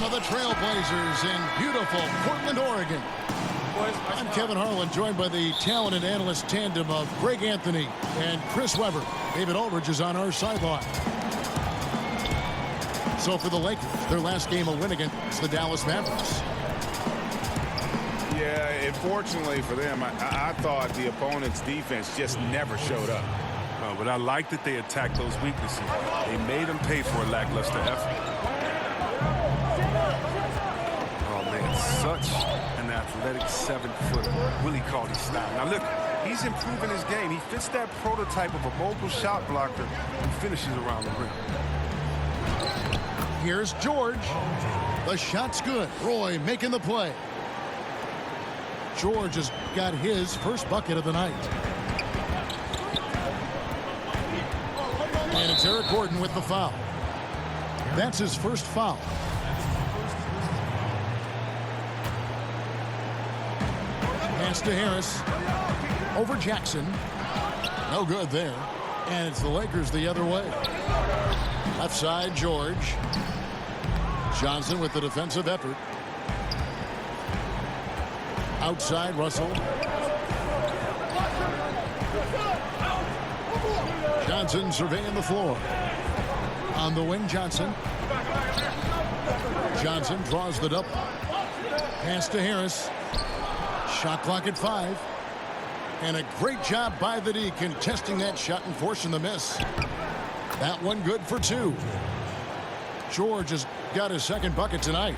home of the Trailblazers in beautiful Portland, Oregon. I'm Kevin Harlan, joined by the talented analyst tandem of Greg Anthony and Chris Webber. David Aldridge is on our sideline. So for the Lakers, their last game a win against the Dallas Mavericks. Yeah, unfortunately for them, I thought the opponent's defense just never showed up. But I like that they attacked those weaknesses. They made them pay for a lackluster effort. Oh, man, such an athletic 7-footer. Willie Cauley style. Now, look, he's improving his game. He fits that prototype of a mobile shot blocker who finishes around the rim. Here's George. The shot's good. Roy making the play. George has got his first bucket of the night. And it's Eric Gordon with the foul. That's his first foul. Pass to Harris. Over Jackson. No good there. And it's the Lakers the other way. Left side, George. Johnson with the defensive effort. Outside, Russell. Johnson surveying the floor. On the wing, Johnson. Johnson draws the double. Pass to Harris. Shot clock at 5. And a great job by the D contesting that shot and forcing the miss. That one good for 2. George has got his second bucket tonight.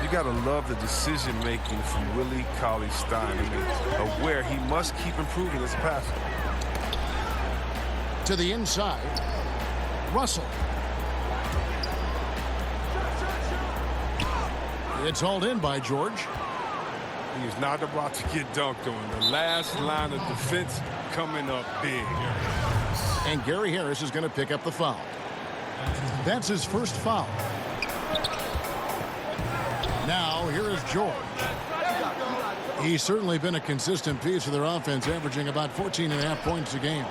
You got to love the decision-making from Willie Cauley-Stein. I mean, aware he must keep improving as a passer. To the inside, Russell. It's hauled in by George. He is not about to get dunked on. The last line of defense coming up big. And Gary Harris is going to pick up the foul. That's his first foul. Now, here is George. He's certainly been a consistent piece of their offense, averaging about 14.5 points a game.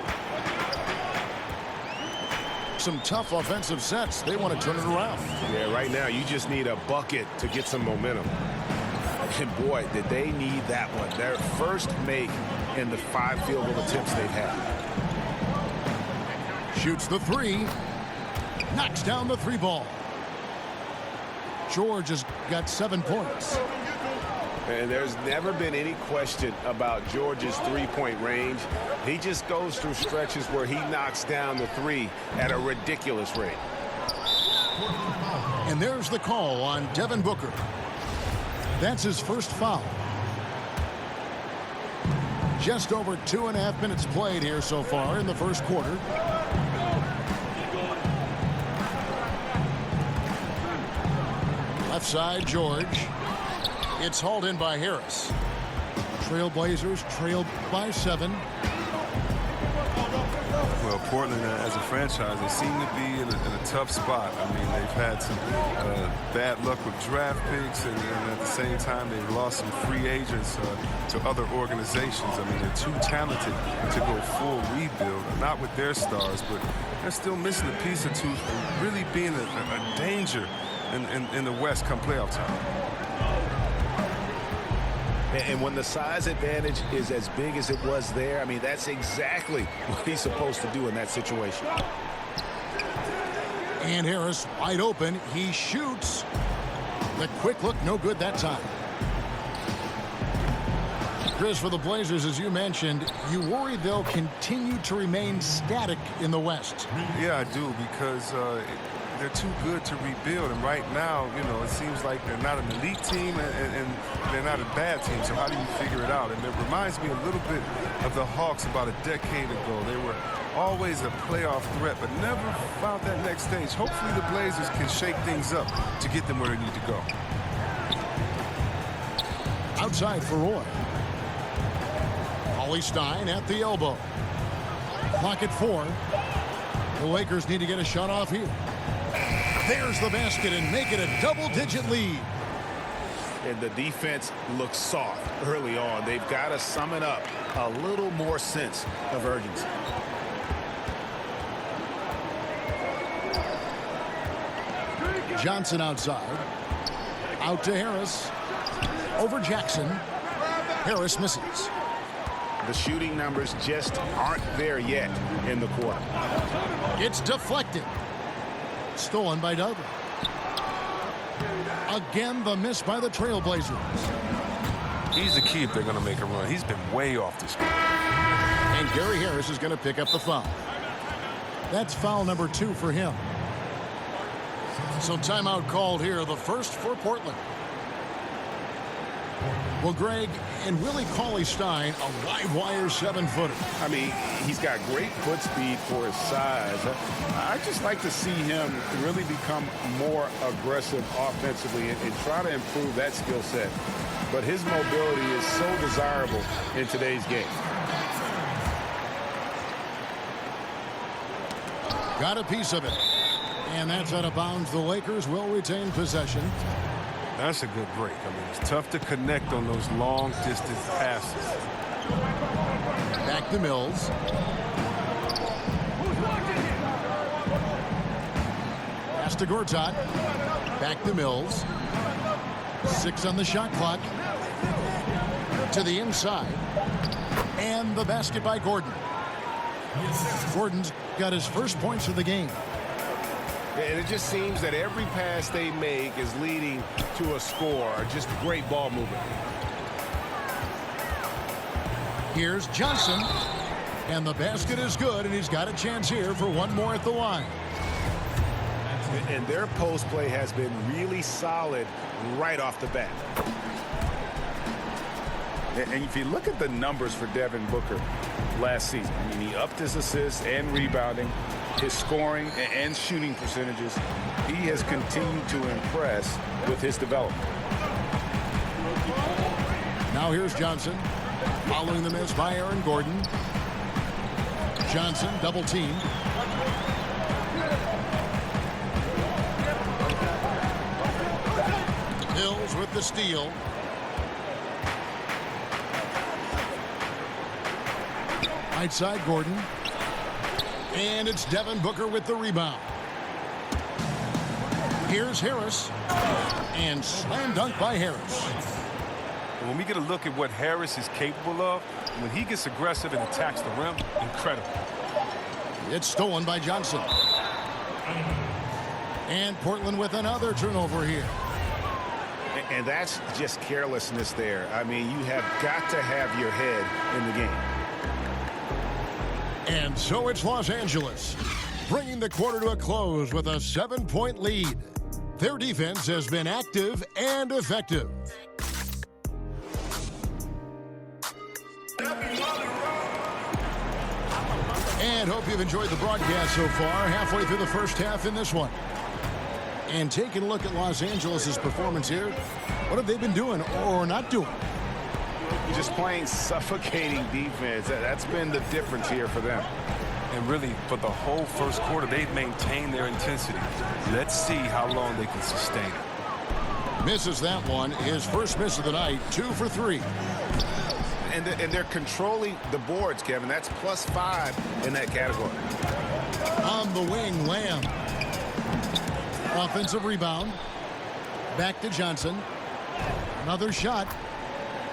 Some tough offensive sets. They want to turn it around. Yeah, right now you just need a bucket to get some momentum. And boy, did they need that one. Their first make in the 5 field goal attempts they've had. Shoots the 3. Knocks down the 3 ball. George has got 7 points. And there's never been any question about George's 3-point range. He just goes through stretches where he knocks down the 3 at a ridiculous rate. And there's the call on Devin Booker. That's his first foul. Just over 2.5 minutes played here so far in the first quarter. Left side, George. It's hauled in by Harris. Trailblazers trailed by 7. Well, Portland, as a franchise, they seem to be in a tough spot. I mean, they've had some bad luck with draft picks, and at the same time, they've lost some free agents to other organizations. I mean, they're too talented to go full rebuild, not with their stars, but they're still missing a piece or two from really being a danger in the West come playoff time. And when the size advantage is as big as it was there, I mean, that's exactly what he's supposed to do in that situation. And Harris wide open. He shoots. The quick look, no good that time. Chris, for the Blazers, as you mentioned, you worry they'll continue to remain static in the West. Yeah, I do, because they're too good to rebuild, and right now, you know, it seems like they're not an elite team and they're not a bad team, so how do you figure it out? And it reminds me a little bit of the Hawks about a decade ago. They were always a playoff threat, but never found that next stage. Hopefully the Blazers can shake things up to get them where they need to go. Outside for Roy. Cauley-Stein at the elbow. Clock at 4. The Lakers need to get a shot off here. There's the basket and make it a double-digit lead. And the defense looks soft early on. They've got to sum it up. A little more sense of urgency. Johnson outside. Out to Harris. Over Jackson. Harris misses. The shooting numbers just aren't there yet in the quarter. It's deflected. Stolen by Dudley. Again, the miss by the Trailblazers. He's the key if they're going to make a run. He's been way off this game. And Gary Harris is going to pick up the foul. That's foul number 2 for him. So timeout called here, the first for Portland. Well, Greg, and Willie Cauley-Stein, a live wire 7-footer. I mean, he's got great foot speed for his size. I just like to see him really become more aggressive offensively and try to improve that skill set. But his mobility is so desirable in today's game. Got a piece of it. And that's out of bounds. The Lakers will retain possession. That's a good break. I mean, it's tough to connect on those long-distance passes. Back to Mills. Pass to Gortat. Back to Mills. 6 on the shot clock. To the inside. And the basket by Gordon. Gordon's got his first points of the game. And it just seems that every pass they make is leading to a score. Just great ball movement. Here's Johnson. And the basket is good, and he's got a chance here for one more at the line. And their post play has been really solid right off the bat. And if you look at the numbers for Devin Booker last season, I mean, he upped his assists and rebounding, his scoring and shooting percentages. He has continued to impress with his development. Now here's Johnson. Following the miss by Aaron Gordon. Johnson double teamed. Hills with the steal. Right side Gordon. And it's Devin Booker with the rebound. Here's Harris. And slam dunk by Harris. And when we get a look at what Harris is capable of, when he gets aggressive and attacks the rim, incredible. It's stolen by Johnson. And Portland with another turnover here. And that's just carelessness there. I mean, you have got to have your head in the game. And so it's Los Angeles, bringing the quarter to a close with a 7-point lead. Their defense has been active and effective. And hope you've enjoyed the broadcast so far, halfway through the first half in this one. And taking a look at Los Angeles' performance here, what have they been doing or not doing? Just playing suffocating defense. That's been the difference here for them. And really, for the whole first quarter, they've maintained their intensity. Let's see how long they can sustain it. Misses that one. His first miss of the night, 2 for 3. And they're controlling the boards, Kevin. That's +5 in that category. On the wing, Lamb. Offensive rebound. Back to Johnson. Another shot.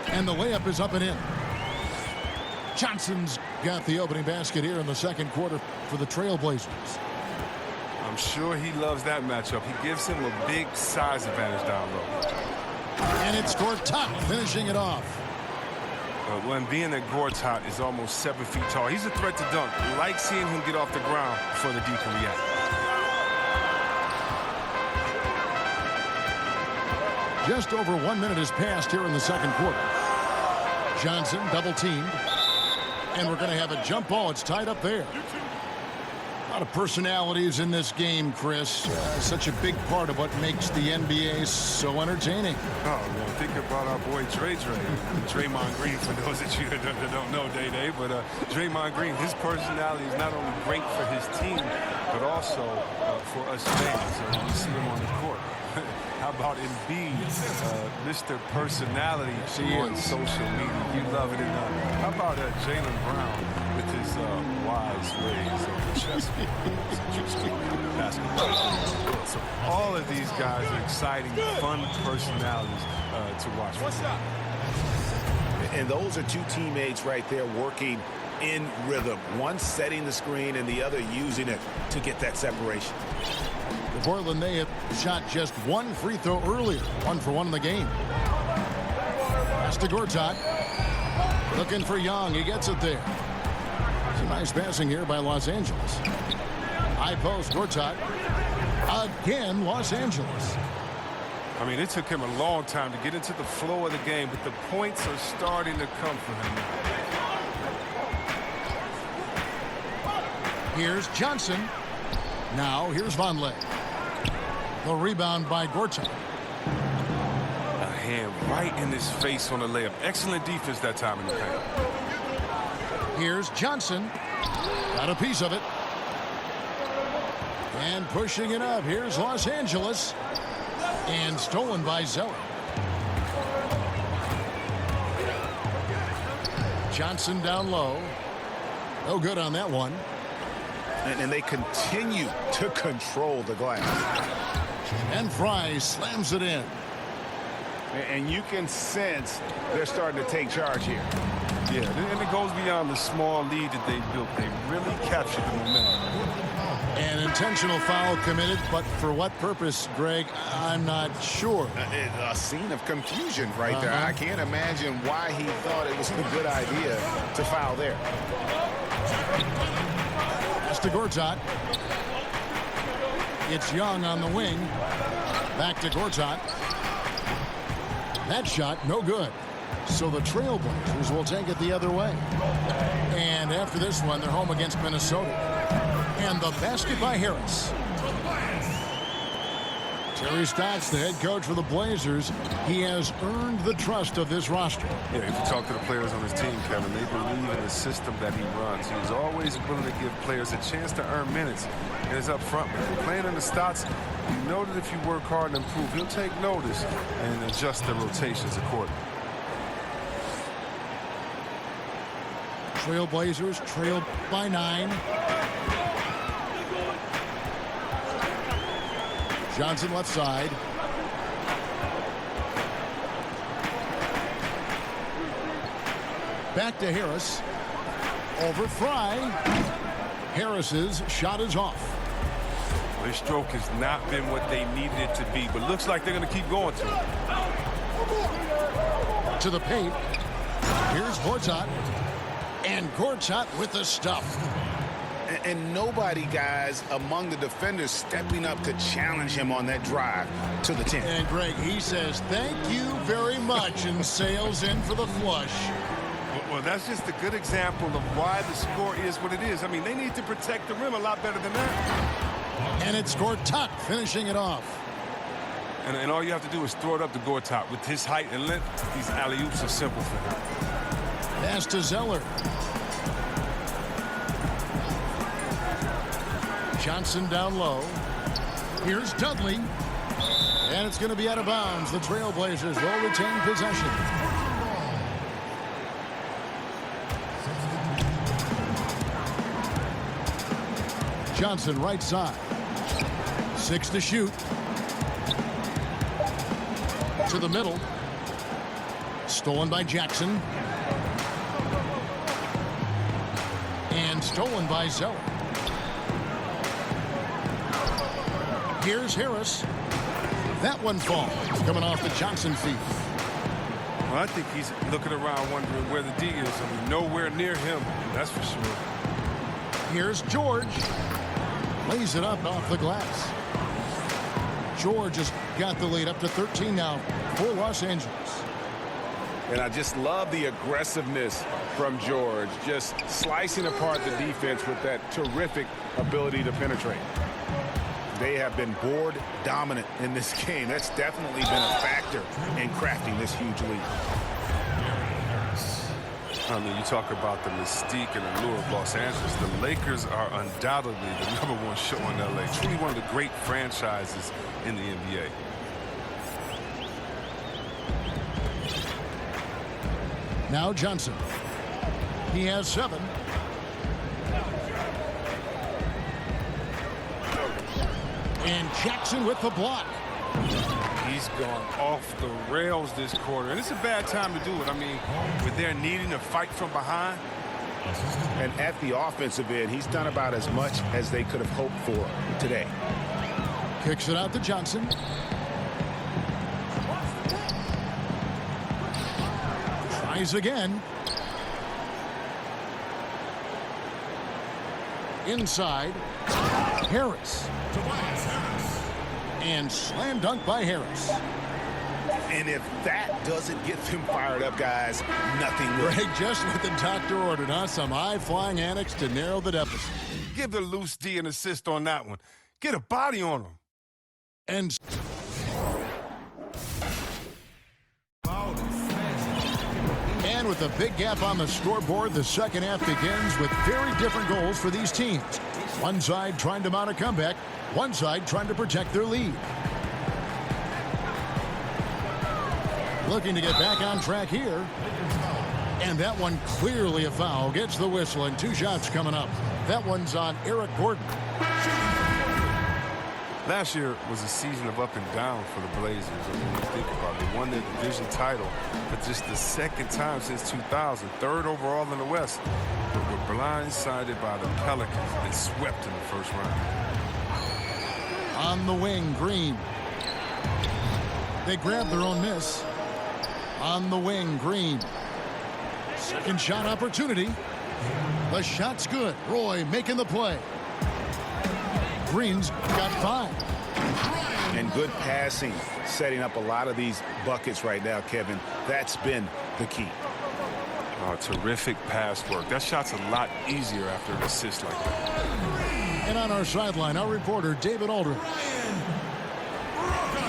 And the layup is up and in. Johnson's got the opening basket here in the second quarter for the Trailblazers. I'm sure he loves that matchup. He gives him a big size advantage down low. And it's Gortat finishing it off. When being at Gortat is almost 7 feet tall, he's a threat to dunk. Like seeing him get off the ground before the D can react. Just over 1 minute has passed here in the second quarter. Johnson double teamed. And we're going to have a jump ball. It's tied up there. A lot of personalities in this game, Chris. Such a big part of what makes the NBA so entertaining. Oh, well, think about our boy Dre. Draymond Green, for those of you that don't know Day-Day. But Draymond Green, his personality is not only great for his team, but also for us fans. You see him on the court. How about Embiid, Mr. Personality on social media? You love it enough. How about Jaylen Brown with his wise ways of the chess basketball? So all of these guys are exciting, fun personalities to watch. What's up? And those are two teammates right there working in rhythm. One setting the screen and the other using it to get that separation. Portland, they had shot just one free throw earlier. 1 for 1 in the game. Pass to Gortat. Looking for Young. He gets it there. Some nice passing here by Los Angeles. High post, Gortat. Again, Los Angeles. I mean, it took him a long time to get into the flow of the game, but the points are starting to come for him. Here's Johnson. Now, here's Vonleh. The rebound by Gortat. A hand right in his face on the layup. Excellent defense that time in the paint. Here's Johnson. Got a piece of it. And pushing it up. Here's Los Angeles. And stolen by Zeller. Johnson down low. No good on that one. And they continue to control the glass. And Fry slams it in. And you can sense they're starting to take charge here. Yeah, and it goes beyond the small lead that they built. They really captured the momentum. An intentional foul committed, but for what purpose, Greg, I'm not sure. A scene of confusion right there. I can't imagine why he thought it was a good idea to foul there. Pass to Gortat. It's Young on the wing. Back to Gortat. That shot, no good. So the Trailblazers will take it the other way. And after this one, they're home against Minnesota. And the basket by Harris. Terry Stotts, the head coach for the Blazers, he has earned the trust of this roster. Yeah, if you talk to the players on his team, Kevin, they believe in the system that he runs. He's always willing to give players a chance to earn minutes. And it's up front. But if you're playing under Stotts, you know that if you work hard and improve, he'll take notice and adjust the rotations accordingly. Trailblazers trail by 9. Johnson left side. Back to Harris. Over Fry. Harris's shot is off. Their stroke has not been what they needed it to be, but looks like they're going to keep going to it. To the paint. Here's Gortat. And Gortat with the stuff. And nobody, guys, among the defenders stepping up to challenge him on that drive to the 10. And Greg, he says, thank you very much, and sails in for the flush. Well, that's just a good example of why the score is what it is. I mean, they need to protect the rim a lot better than that. And it's Gortat finishing it off. And all you have to do is throw it up to Gortat. With his height and length, these alley-oops are simple for him. Pass to Zeller. Johnson down low. Here's Dudley. And it's going to be out of bounds. The Trailblazers will retain possession. Johnson right side. 6 to shoot. To the middle. Stolen by Jackson. And stolen by Zeller. Here's Harris. That one falls. Coming off the Johnson feet. Well, I think he's looking around wondering where the D is. I mean, nowhere near him, that's for sure. Here's George. Lays it up off the glass. George has got the lead up to 13 now for Los Angeles. And I just love the aggressiveness from George. Just slicing apart the defense with that terrific ability to penetrate. They have been board dominant in this game. That's definitely been a factor in crafting this huge lead. I mean, you talk about the mystique and allure of Los Angeles. The Lakers are undoubtedly the #1 show in LA. Truly one of the great franchises in the NBA. Now Johnson. He has 7. And Jackson with the block. He's gone off the rails this quarter, and it's a bad time to do it. I mean, when they're needing to fight from behind. And at the offensive end, he's done about as much as they could have hoped for today. Kicks it out to Johnson. Tries again. Inside. Harris. And slam dunk by Harris. And if that doesn't get them fired up, guys, nothing will. Greg, just what the doctor ordered, huh? Some high-flying antics to narrow the deficit. Give the loose D an assist on that one. Get a body on him. And with a big gap on the scoreboard, the second half begins with very different goals for these teams. One side trying to mount a comeback, one side trying to protect their lead. Looking to get back on track here. And that one clearly a foul. Gets the whistle, and 2 shots coming up. That one's on Eric Gordon. Last year was a season of up and down for the Blazers. I mean, when you think about it, they won their division title for just the second time since 2000, 3rd overall in the West. But were blindsided by the Pelicans and swept in the first round. On the wing, Green. They grab their own miss. On the wing, Green. Second shot opportunity. The shot's good. Roy making the play. Green's got 5. And good passing, setting up a lot of these buckets right now, Kevin. That's been the key. Oh, terrific pass work. That shot's a lot easier after an assist like that. And on our sideline, our reporter, David Aldridge.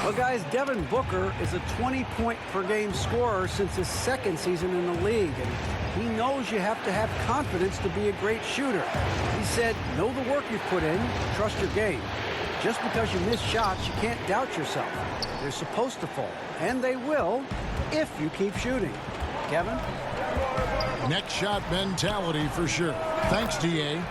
Well, guys, Devin Booker is a 20-point-per-game scorer since his 2nd season in the league, and he knows you have to have confidence to be a great shooter. He said, know the work you've put in, trust your game. Just because you miss shots, you can't doubt yourself. They're supposed to fall, and they will if you keep shooting. Kevin? Next shot mentality for sure. Thanks, D.A.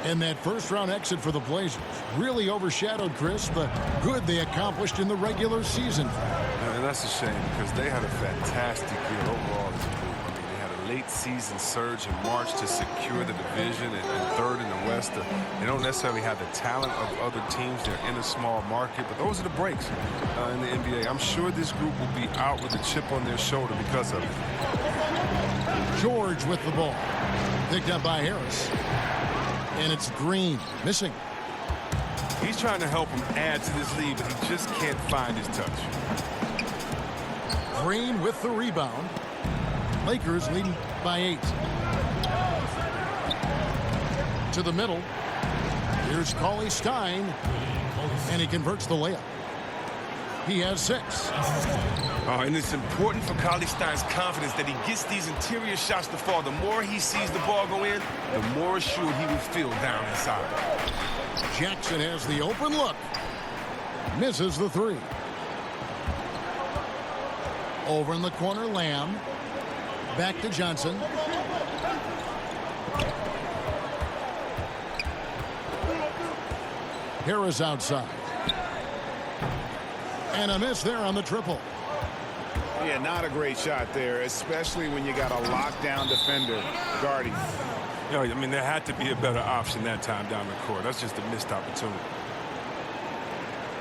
And that first-round exit for the Blazers really overshadowed, Chris, the good they accomplished in the regular season. And that's a shame because they had a fantastic year overall as a group. I mean, they had a late-season surge in March to secure the division and 3rd in the West. They don't necessarily have the talent of other teams. They're in a small market, but those are the breaks in the NBA. I'm sure this group will be out with a chip on their shoulder because of it. George with the ball. Picked up by Harris. And it's Green missing. He's trying to help him add to this lead, but he just can't find his touch. Green with the rebound. Lakers leading by 8. To the middle. Here's Cauley Stein. And he converts the layup. He has 6. Oh, and it's important for Cauley Stein's confidence that he gets these interior shots to fall. The more he sees the ball go in, the more assured he will feel down inside. Jackson has the open look. Misses the 3. Over in the corner, Lamb. Back to Johnson. Harris outside. And a miss there on the triple. Yeah, not a great shot there, especially when you got a lockdown defender guarding. You know, I mean, there had to be a better option that time down the court. That's just a missed opportunity.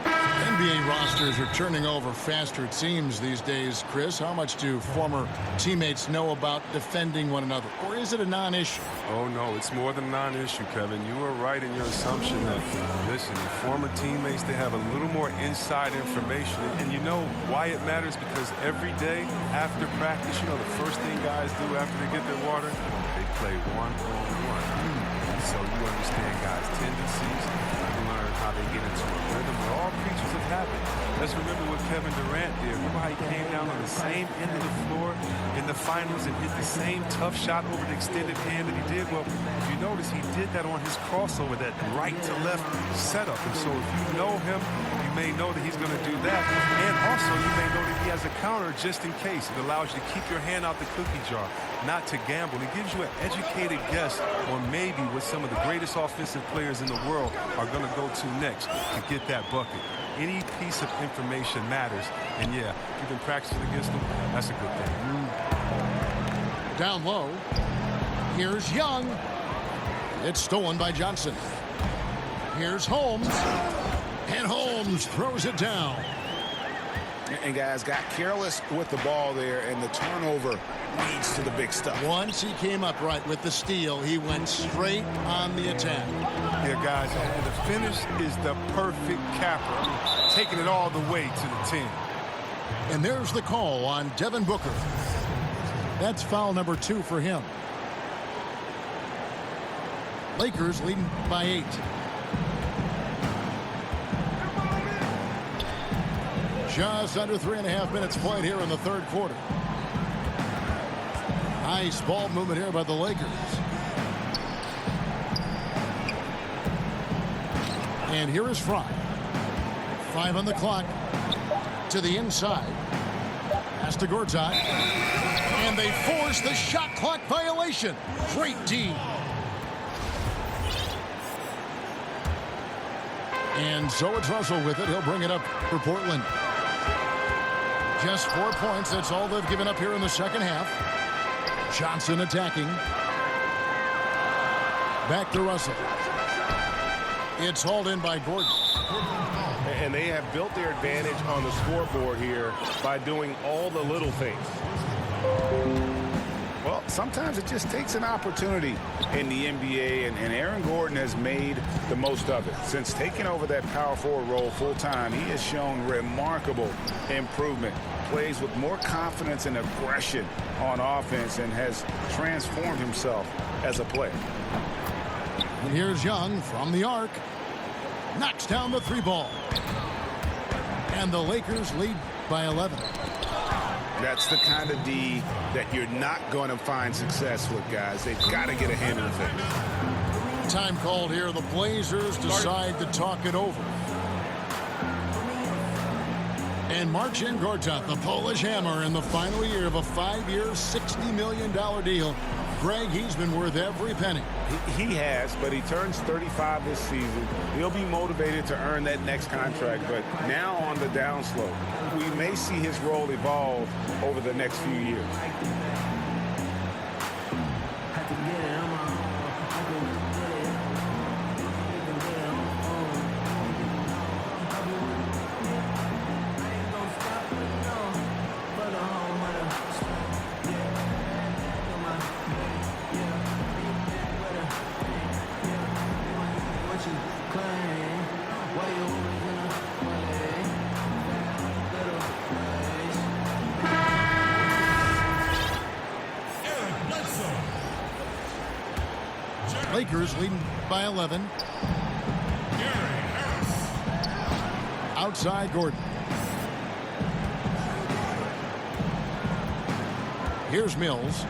NBA rosters are turning over faster, it seems, these days, Chris. How much do former teammates know about defending one another? Or is it a non-issue? Oh, no, it's more than a non-issue, Kevin. You were right in your assumption that, listen, the former teammates, they have a little more inside information. And you know why it matters? Because every day after practice, you know, the first thing guys do after they get their water, they play one-on-one. So you understand guys' tendencies. You learn how they get into a rhythm. We're all creatures of habit. Let's remember what Kevin Durant did. Remember how he came down on the same end of the floor in the finals and hit the same tough shot over the extended hand that he did? Well, if you notice, he did that on his crossover, that right to left setup. And so if you know him, you may know that he's going to do that. And also, you may know that he has a counter just in case. It allows you to keep your hand out the cookie jar, not to gamble. It gives you an educated guess on maybe what some of the greatest offensive players in the world are going to go to next to get that bucket. Any piece of information matters. And, yeah, if you've been practicing against them, that's a good thing. Down low. Here's Young. It's stolen by Johnson. Here's Holmes. And Holmes throws it down. And guys got careless with the ball there, and the turnover leads to the big stuff. Once he came up right with the steal, he went straight on the attack. Yeah, guys, and the finish is the perfect capper, taking it all the way to the 10. And there's the call on Devin Booker. That's foul number 2 for him. Lakers leading by 8. Just under 3.5 minutes played here in the third quarter. Nice ball movement here by the Lakers. And here is Fry. 5 on the clock. To the inside. Pass to Gortat. And they force the shot clock violation. Great D. And so it's Russell with it. He'll bring it up for Portland. Just 4 points. That's all they've given up here in the second half. Johnson attacking. Back to Russell. It's hauled in by Gordon. And they have built their advantage on the scoreboard here by doing all the little things. Well, sometimes it just takes an opportunity in the NBA, and Aaron Gordon has made the most of it. Since taking over that power forward role full-time, he has shown remarkable improvement. Plays with more confidence and aggression on offense and has transformed himself as a player. And here's Young from the arc. Knocks down the 3 ball. And the Lakers lead by 11. That's the kind of D that you're not going to find success with, guys. They've got to get a hand in the face. Time called here. The Blazers decide to talk it over. And Marcin Gortat, the Polish Hammer, in the final year of a 5-year, $60 million deal. Greg, he's been worth every penny. He has, but he turns 35 this season. He'll be motivated to earn that next contract, but now on the downslope, we may see his role evolve over the next few years. Lakers leading by 11. Outside Gordon. Here's Mills.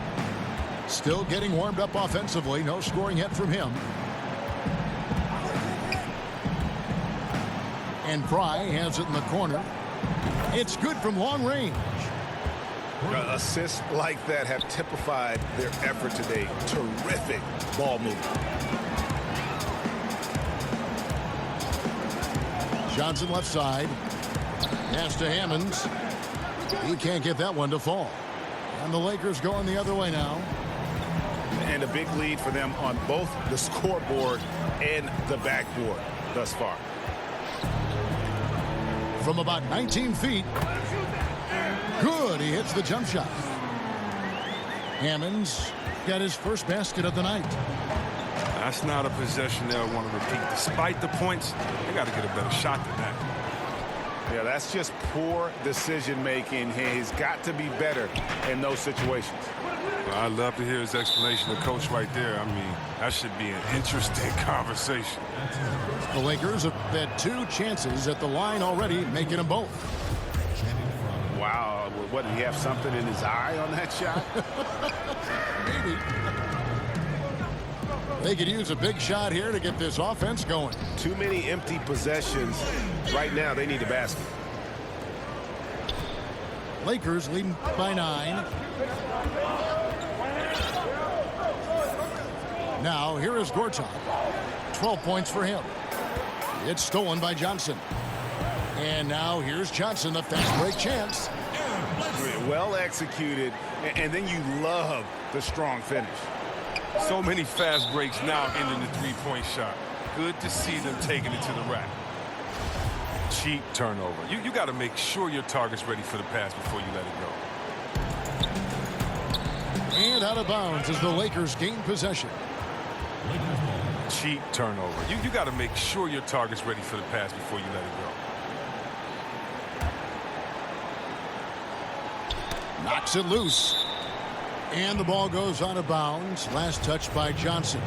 Still getting warmed up offensively. No scoring yet from him. And Fry has it in the corner. It's good from long range. Assists like that have typified their effort today. Terrific ball movement. Johnson left side. Pass to Hammonds. He can't get that one to fall. And the Lakers going the other way now. And a big lead for them on both the scoreboard and the backboard thus far. From about 19 feet. Good. He hits the jump shot. Hammonds got his first basket of the night. That's not a possession they'll want to repeat. Despite the points, they got to get a better shot than that. Yeah, that's just poor decision making. He's got to be better in those situations. Well, I'd love to hear his explanation of coach right there. I mean, that should be an interesting conversation. The Lakers have had 2 chances at the line already, making them both. Wow, what, did he have something in his eye on that shot? Maybe. They could use a big shot here to get this offense going. Too many empty possessions. Right now, they need a basket. Lakers leading by 9. Now, here is Gortat. 12 points for him. It's stolen by Johnson. And now here's Johnson, the fast break chance. Well executed, and then you love the strong finish. So many fast breaks now ending the three-point shot. Good to see them taking it to the rack. Cheap turnover. You got to make sure your target's ready for the pass before you let it go. And out of bounds as the Lakers gain possession. Cheap turnover. You got to make sure your target's ready for the pass before you let it go. Knocks it loose. And the ball goes out of bounds. Last touch by Johnson.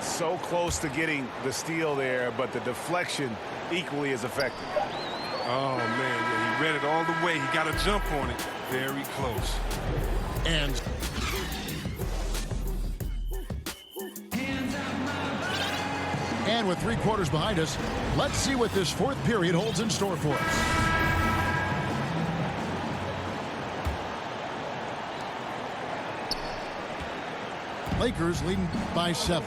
So close to getting the steal there, but the deflection equally as effective. Oh, man. Yeah, he read it all the way. He got a jump on it. Very close. And with 3 quarters behind us, let's see what this 4th period holds in store for us. Lakers leading by 7.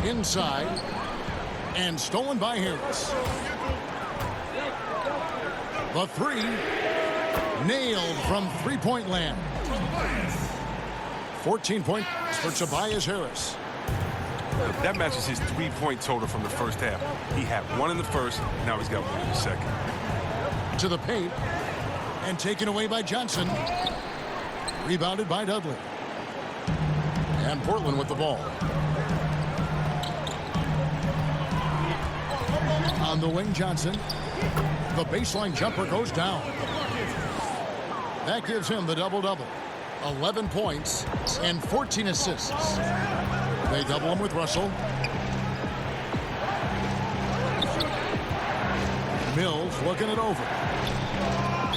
Inside. And stolen by Harris. The 3. Nailed from three-point land. 14 points for Tobias Harris. That matches his three-point total from the first half. He had 1 in the first. Now he's got 1 in the second. To the paint. And taken away by Johnson. Rebounded by Dudley. And Portland with the ball. On the wing, Johnson. The baseline jumper goes down. That gives him the double-double. 11 points and 14 assists. They double him with Russell. Mills looking it over.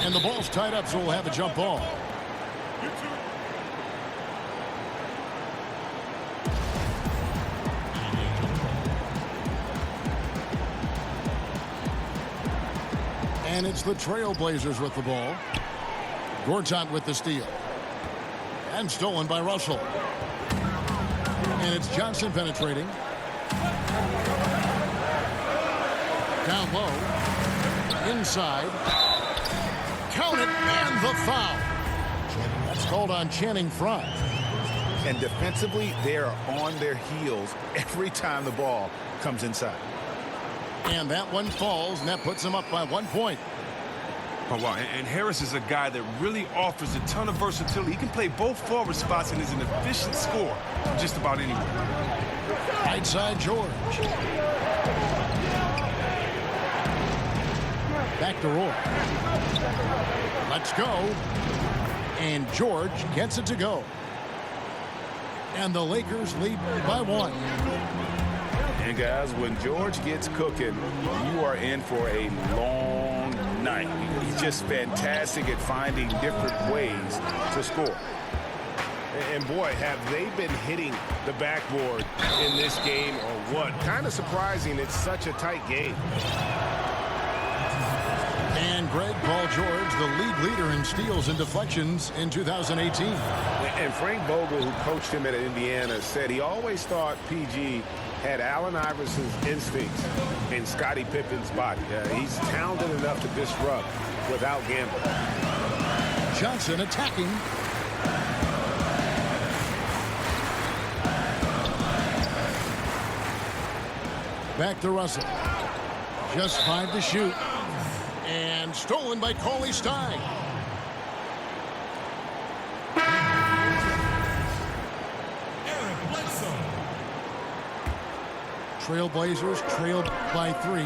And the ball's tied up, so we'll have a jump ball. And it's the Trailblazers with the ball. Gortat with the steal. And stolen by Russell. And it's Johnson penetrating. Down low. Inside. Count it, and the foul. That's called on Channing Frye. And defensively, they are on their heels every time the ball comes inside. And that one falls, and that puts them up by 1 point. Oh, wow. And Harris is a guy that really offers a ton of versatility. He can play both forward spots and is an efficient scorer from just about anywhere. Right side, George. Back to Roy. Let's go. And George gets it to go. And the Lakers lead by 1. And guys, when George gets cooking, you are in for a long night. He's just fantastic at finding different ways to score. And boy, have they been hitting the backboard in this game or what? Kind of surprising, it's such a tight game. And Greg Paul George, the league leader in steals and deflections in 2018. And Frank Vogel, who coached him at Indiana, said he always thought PG had Allen Iverson's instincts in Scottie Pippen's body. He's talented enough to disrupt without gambling. Johnson attacking. Back to Russell. Just 5 to shoot. And stolen by Cauley Stein. Trailblazers trailed by 3.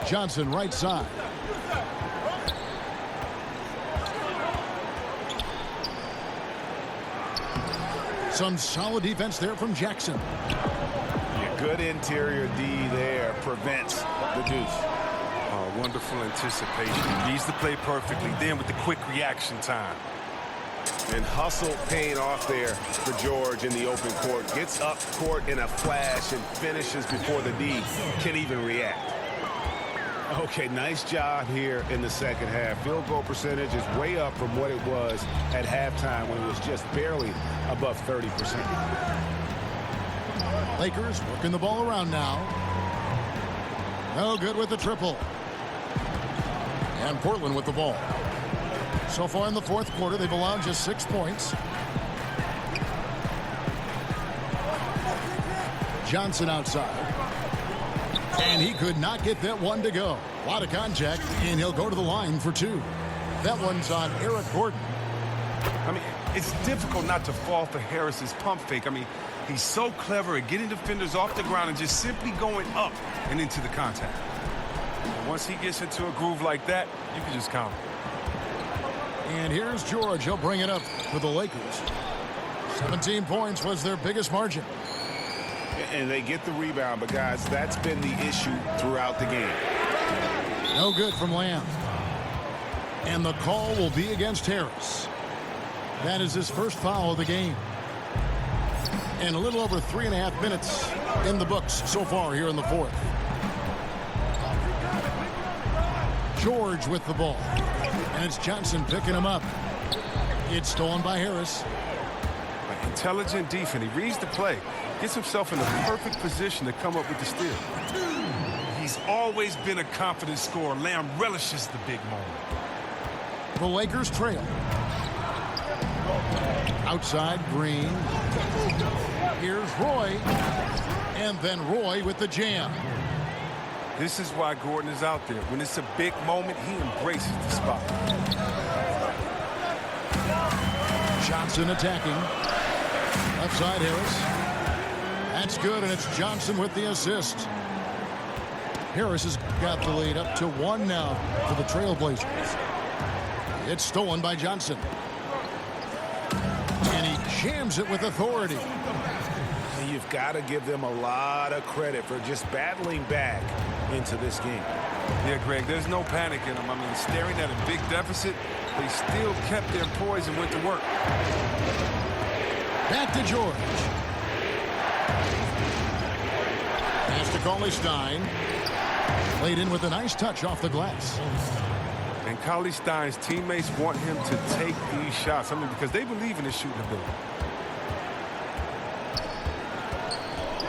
Johnson right side. Some solid defense there from Jackson. Good interior D there prevents the deuce. wonderful anticipation. He reads the play perfectly, then with the quick reaction time. And hustle paying off there for George in the open court. Gets up court in a flash and finishes before the D can even react. Okay, nice job here in the second half. Field goal percentage is way up from what it was at halftime when it was just barely above 30%. Lakers working the ball around now. No good with the triple. And Portland with the ball. So far in the fourth quarter, they've allowed just 6 points. Johnson outside. And he could not get that one to go. A lot of contact, and he'll go to the line for 2. That one's on Eric Gordon. I mean, it's difficult not to fall for Harris's pump fake. I mean, he's so clever at getting defenders off the ground and just simply going up and into the contact. And once he gets into a groove like that, you can just count him. And here's George. He'll bring it up for the Lakers. 17 points was their biggest margin. And they get the rebound, but guys, that's been the issue throughout the game. No good from Lamb. And the call will be against Harris. That is his first foul of the game. And a little over 3.5 minutes in the books so far here in the fourth. George with the ball. And it's Johnson picking him up. It's stolen by Harris. Intelligent defense. He reads the play. Gets himself in the perfect position to come up with the steal. He's always been a confident scorer. Lamb relishes the big moment. The Lakers trail. Outside, Green. Here's Roy. And then Roy with the jam. This is why Gordon is out there. When it's a big moment, he embraces the spot. Johnson attacking. Left side, Harris. That's good, and it's Johnson with the assist. Harris has got the lead up to 1 now for the Trailblazers. It's stolen by Johnson. And he jams it with authority. You've got to give them a lot of credit for just battling back into this game. Yeah, Greg, there's no panic in them. I mean, staring at a big deficit, they still kept their poise and went to work. Back to George. Pass to Cauley-Stein. Laid in with a nice touch off the glass. And Cauley-Stein's teammates want him to take these shots. I mean, because they believe in his shooting ability.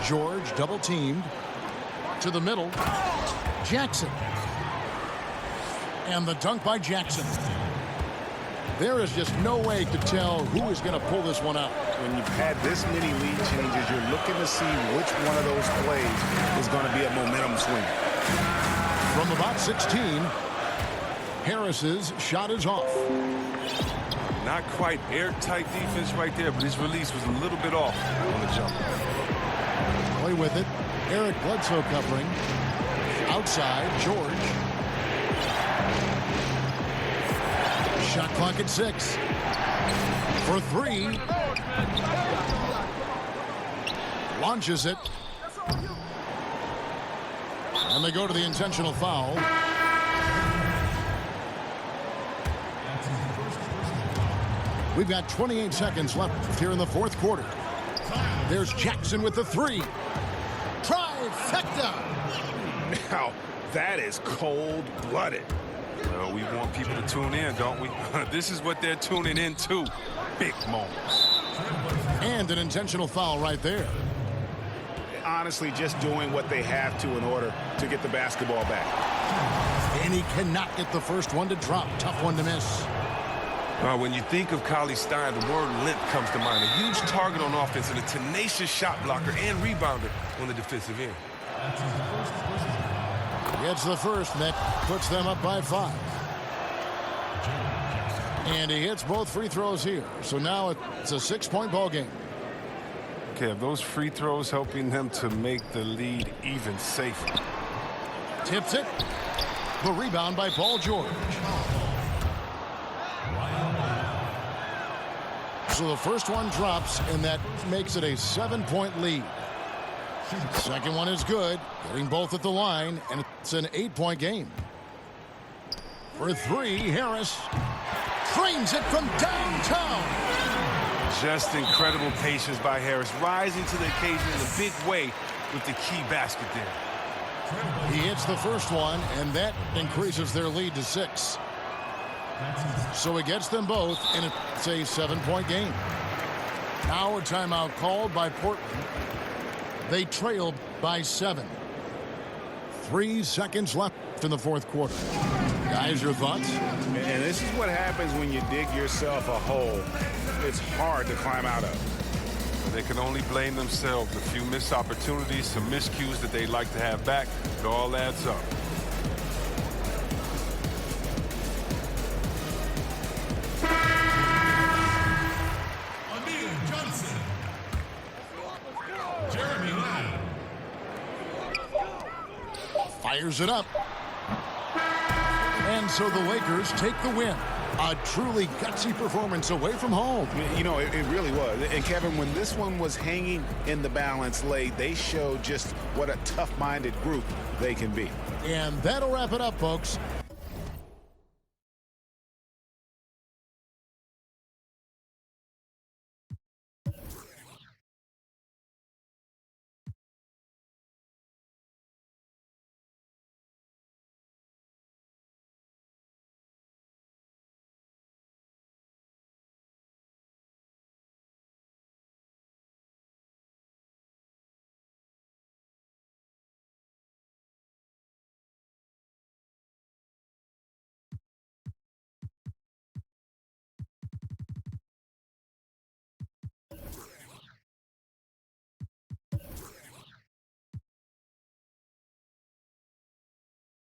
George double teamed. To the middle. Jackson. And the dunk by Jackson. There is just no way to tell who is going to pull this one out. When you've had this many lead changes, you're looking to see which one of those plays is going to be a momentum swing. From about 16, Harris's shot is off. Not quite airtight defense right there, but his release was a little bit off on the jump. Play with it. Eric Bledsoe covering. Outside, George. Shot clock at 6. For 3. Launches it. And they go to the intentional foul. We've got 28 seconds left here in the fourth quarter. There's Jackson with the 3. Trifecta. Now, that is cold-blooded. Well, we want people to tune in, don't we? This is what they're tuning into. Big moments. And an intentional foul right there. Honestly, just doing what they have to in order to get the basketball back. And he cannot get the first one to drop. Tough one to miss. When you think of Cauley-Stein, the word length comes to mind. A huge target on offense and a tenacious shot blocker and rebounder on the defensive end. Gets the first, and that puts them up by 5. And he hits both free throws here. So now it's a 6-point ball game. Okay, those free throws helping them to make the lead even safer. Tips it. The rebound by Paul George. So the first one drops, and that makes it a 7-point lead. Second one is good, getting both at the line, and it's an 8-point game. For three, Harris trains it from downtown. Just incredible patience by Harris, rising to the occasion in a big way with the key basket there. He hits the first one, and that increases their lead to 6. So he gets them both, and it's a 7-point game. Now a timeout called by Portland. They trailed by 7. 3 seconds left in the fourth quarter. Guys, your thoughts? And this is what happens when you dig yourself a hole. It's hard to climb out of. They can only blame themselves. A few missed opportunities, some miscues that they'd like to have back. It all adds up. Fires it up. And so the Lakers take the win. A truly gutsy performance away from home. You know, it really was. And Kevin, when this one was hanging in the balance late, they showed just what a tough-minded group they can be. And that'll wrap it up, folks.